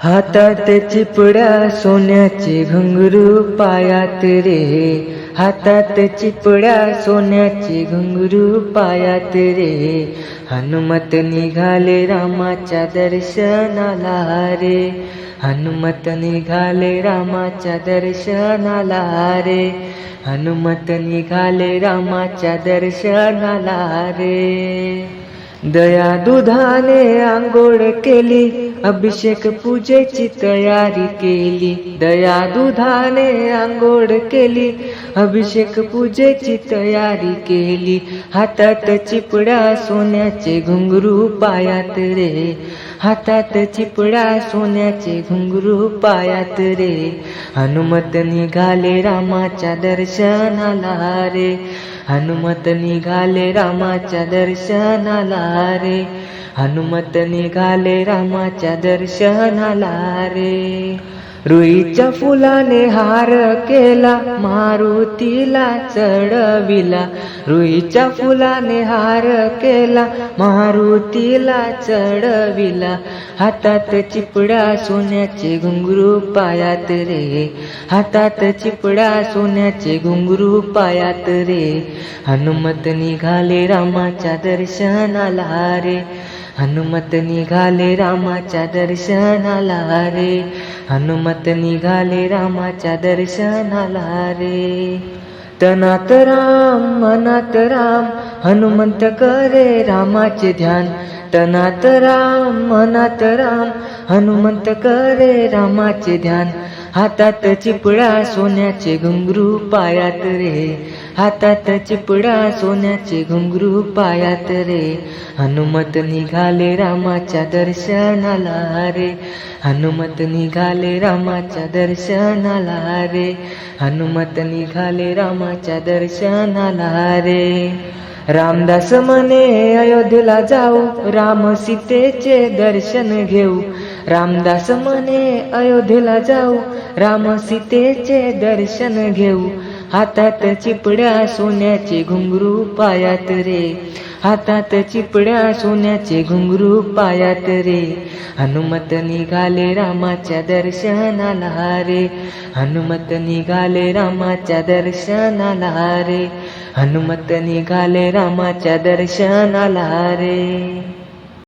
हातात चिपड्या सोन्याचे घुंगरू पायात रे, हातात चिपड्या सोन्याचे घुंगरू पायात रे. हनुमत निघाले रामाच्या दर्शनाला रे, हनुमत निघाले रामाच्या दर्शनाला रे, हनुमत निघाले रामाच्या दर्शनाला रे. दया दुधाने आंघोळ केली, अभिषेक पूजेची तयारी केली. दया दुधाने आंघोळ केली, अभिषेक पूजेची तयारी केली. हातात चिपड्या सोन्याचे घुंगरू पायात रे, हातात चिपड्या सोन्याचे घुंगरू पायात रे. हनुमत निघाले रामाच्या दर्शनाला रे, हनुमत निघाले रामाच्या दर्शनाला रे, हनुमत निघाले रामाच्या दर्शनाला रे. रुईच्या फुलाने हार केला, मारुतीला चढविला. रुईच्या फुलाने हार केला, मारुतीला चढविला. हातात चिपड्या सोन्याचे घुंगरू पायात रे, हातात चिपड्या सोन्याचे घुंगरू पायात रे. हनुमत निघाले रामाच्या दर्शनाला रे, हनुमत निघाले रामाच्या दर्शनाला रे, हनुमत निघाले रामाच्या दर्शनाला रे. तनात राम मनात राम, हनुमंत करे रामाचे ध्यान. तनात राम मनात राम, हनुमंत करे रामाचे ध्यान. हातात चिपड्या सोन्याचे घुंगरू पायात रे, हातात चिपड्या सोन्याचे घुंगरू पायात रे. हनुमत निघाले रामाच्या दर्शनाला रे, हनुमत निघाले रामाच्या दर्शनाला रे, हनुमत निघाले रामाच्या दर्शनाला रे. रामदास म्हणे अयोध्येला जाऊ, राम सीतेचे दर्शन घेऊ. रामदास म्हणे अयोध्येला जाऊ, राम सीतेचे दर्शन घेऊ. हातात चिपड्या सोन्याचे घुंगरू पायात रे, हातात चिपड्या सोन्याचे घुंगरू पायात रे. हनुमत निघाले रामाच्या दर्शनाला रे, हनुमत निघाले रामाच्या दर्शनाला रे, हनुमत निघाले रामाच्या दर्शनाला रे.